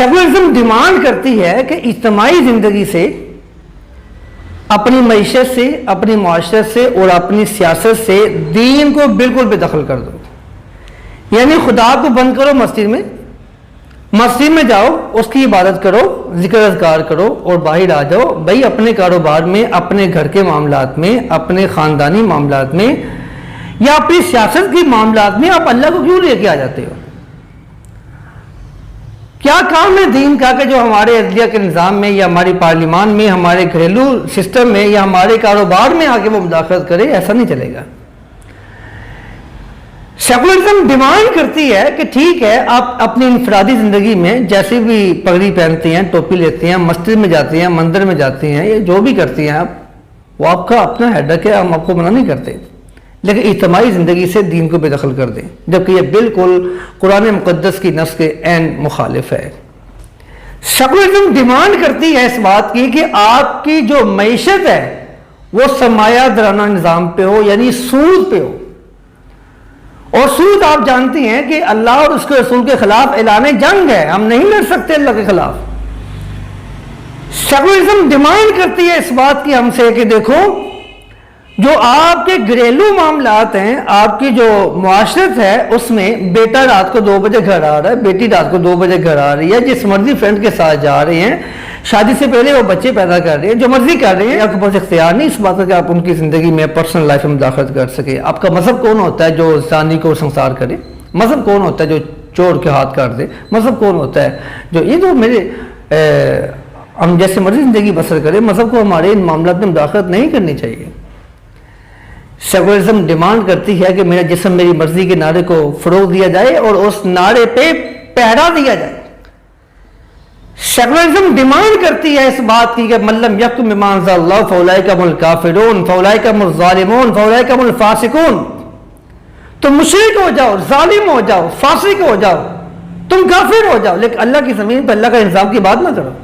Secularism demand करती है कि इज्तिमाई ज़िंदगी से, अपनी मईशत से, अपनी मुआशरत से और अपनी सियासत से दीन को बिल्कुल बेदखल कर दो। यानी खुदा को बंद करो मस्जिद में जाओ, उसकी इबादत करो, जिक्र अज़कार करो और बाहर आ जाओ भाई अपने कारोबार में, अपने घर के मामलात में, अपने ख़ानदानी मामलात में या अपनी सियासत के मामलात में आप अल्लाह को क्यों लेके आ जाते हो? क्या काम है दीन का कि जो हमारे अदलिया के निज़ाम में या हमारी पार्लिमान में, हमारे घरेलू सिस्टम में या हमारे कारोबार में आके वो मुदाखलत करे? ऐसा नहीं चलेगा। सेकुलरिज्म डिमांड करती है कि ठीक है, आप अपनी इनफरादी ज़िंदगी में जैसे भी पगड़ी पहनती हैं, टोपी लेती हैं, मस्जिद में जाती हैं, मंदिर में जाती हैं, ये जो भी करती हैं आप, वो आपका अपना हेडक है, हम आपको मना नहीं करते, लेकिन इज्तिमाई ज़िंदगी से दीन को बेदखल कर दें, जबकि ये बिल्कुल कुरान मुक़द्दस की नस के ऐन मुखालिफ है। सेकुलरिज्म डिमांड करती है इस बात की कि आपकी जो मईशत है वो सरमाया दराना निज़ाम पे हो, यानी सूद पे हो। और सूद आप जानती हैं कि अल्लाह और उसके रसूल के खिलाफ ऐलान जंग है, हम नहीं लड़ सकते अल्लाह के खिलाफ। सेकुलरिज्म डिमांड करती है इस बात की हमसे कि देखो, जो आपके घरेलू मामलात हैं, आपकी जो मुआशरत है, उसमें बेटा रात को 2 बजे घर आ रहा है, बेटी रात को 2 बजे घर आ रही है, जिस मर्जी फ्रेंड के साथ जा रहे हैं, शादी से पहले वो बच्चे पैदा कर रहे हैं, जो मर्जी कर रहे हैं, आपके पास इख्तियार नहीं इस बात का कि आप उनकी ज़िंदगी में, पर्सनल लाइफ में मुदाखलत कर सके। आपका मजहब कौन होता है जो ज़ानी को संसार करे? मजहब कौन होता है जो चोर के हाथ काट दे? मजहब कौन होता है जो ये जो मेरे हम जैसे मर्जी ज़िंदगी बसर करें? मजहब को हमारे इन मामलों में मुदाखलत नहीं करनी चाहिए। सेकुलरिज्म डिमांड करती है कि मेरा जिस्म मेरी मर्जी के नारे को फरोग दिया जाए और उस नारे पे पहरा दिया जाए। सेकुलरिज्म डिमांड करती है इस बात की कि मल्लम यकुम बिमा अंज़लल्लाहु फौलाइका हुमुल काफिरून फौलाइका हुमुज़ ज़ालिमून फौलाइका हुमुल फासिकून। तुम मुशरिक हो जाओ, जालिम हो जाओ, फासिक हो जाओ, तुम काफिर हो जाओ, लेकिन अल्लाह की ज़मीन पर अल्लाह का इंतज़ाम की बात ना करो।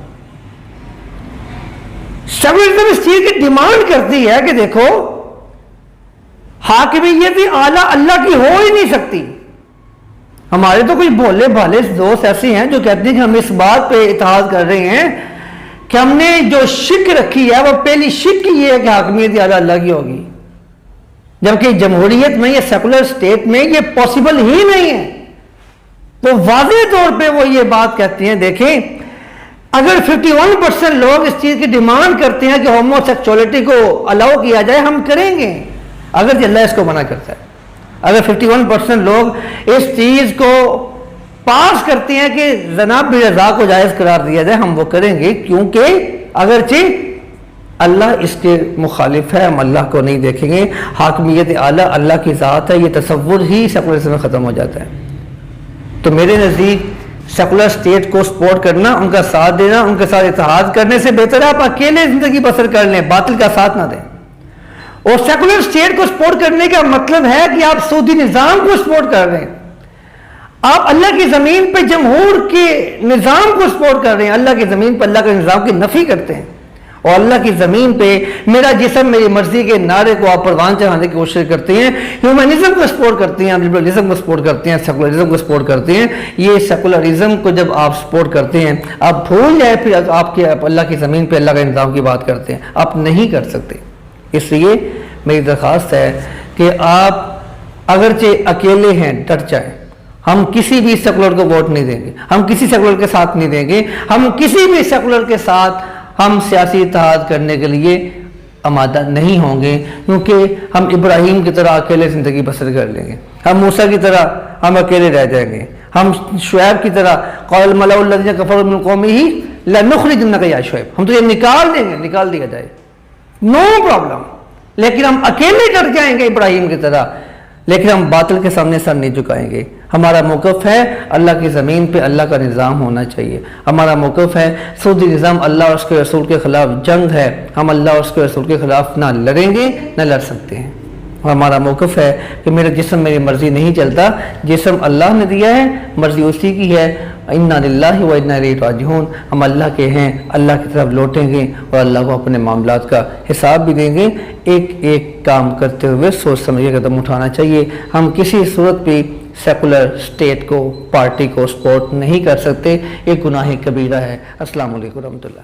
सेकुलरिज्म इस चीज की डिमांड करती है कि देखो, हाकिमियत आला अल्लाह की हो ही नहीं सकती। हमारे तो कुछ भोले भाले दोस्त ऐसे हैं जो कहते हैं कि हम इस बात पे इत्तेहाद कर रहे हैं कि हमने जो शिक रखी है वो पहली शिक ये है कि हाकिमियत आला अल्लाह की होगी, जबकि जमहूरियत में या सेकुलर स्टेट में ये पॉसिबल ही नहीं है। तो वाज़ेह तौर पे वो ये बात कहते हैं, देखें अगर 51% लोग इस चीज की डिमांड करते हैं कि होमोसेक्सुअलिटी को अलाउ किया जाए, हम करेंगे अगर अल्लाह इसको मना करता है। अगर 51% लोग इस चीज को पास करते हैं कि ज़ना भी रज़ा को जायज़ करार दिया जाए, हम वो करेंगे, क्योंकि अगरचे अल्लाह इसके मुखालिफ है, हम अल्लाह को नहीं देखेंगे। हाकिमियत आला अल्लाह की ज़ात है, ये तसव्वुर ही सेकुलरिज्म में ख़त्म हो जाता है। तो मेरे नज़दीक सेकुलर स्टेट को सपोर्ट करना, उनका साथ देना, उनके साथ इत्तेहाद करने से बेहतर है आप अकेले ज़िंदगी बसर कर लें, बातिल का साथ ना दें। और सेकुलर स्टेट को सपोर्ट करने का मतलब है कि आप सऊदी निज़ाम को सपोर्ट कर रहे हैं, आप अल्लाह की ज़मीन पे जमहूर के निज़ाम को सपोर्ट कर रहे हैं, अल्लाह की ज़मीन पर अल्लाह के निज़ाम की नफ़ी करते हैं। और अल्लाह की ज़मीन पे मेरा जिस्म मेरी मर्जी के नारे को आप परवान चढ़ाने की कोशिश करते हैं, ह्यूमनिज्म को सपोर्ट करते हैं, लिबरलिज्म को सपोर्ट करते हैं, सेकुलरिज्म को सपोर्ट करते हैं। ये सेकुलरिज्म को जब आप सपोर्ट करते हैं, आप भूल जाए फिर आपके अल्लाह की ज़मीन पे अल्लाह का निज़ाम की बात करते हैं, आप नहीं कर सकते। इसलिए मेरी दरख्वास्त है कि आप अगरचे अकेले हैं डट जाए, हम किसी भी सेकुलर को वोट नहीं देंगे, हम किसी सेकुलर के साथ नहीं देंगे, हम किसी भी सेकुलर के साथ हम सियासी इत्तेहाद करने के लिए आमादा नहीं होंगे, क्योंकि हम इब्राहीम की तरह अकेले ज़िंदगी बसर कर लेंगे, हम मूसा की तरह हम अकेले रह जाएंगे, हम शुएब की तरह क़ाल मलाउल्लज़ीना कफ़रू मिन क़ौमिही लनुख़रिजन्नका या शुएब, हम तुझे निकाल देंगे, निकाल दिया जाए, नो प्रॉब्लम, लेकिन हम अकेले डर जाएंगे इब्राहीम की तरह, लेकिन हम बातिल के सामने सर नहीं झुकाएंगे। हमारा मौक़िफ़ है अल्लाह की ज़मीन पे अल्लाह का निज़ाम होना चाहिए। हमारा मौक़िफ़ है सऊदी निज़ाम अल्लाह और उसके रसूल के ख़िलाफ़ जंग है, हम अल्लाह और उसके रसूल के ख़िलाफ़ ना लड़ेंगे ना लड़ सकते हैं। हमारा मौक़िफ़ है कि मेरा जिस्म मेरी मर्ज़ी नहीं चलता, जिस्म अल्लाह ने दिया है, मर्ज़ी उसी की है। इन्ना लिल्लाहि व इन्ना इलैहि राजिऊन, हम अल्लाह के हैं, अल्लाह की तरफ लौटेंगे और अल्लाह को अपने मामलात का हिसाब भी देंगे। एक एक काम करते हुए सोच समझ के कदम उठाना चाहिए। हम किसी सूरत पे سیکولر اسٹیٹ کو، پارٹی کو سپورٹ نہیں کر سکتے، یہ گناہ کبیرہ ہے۔ السلام علیکم ورحمۃ اللہ۔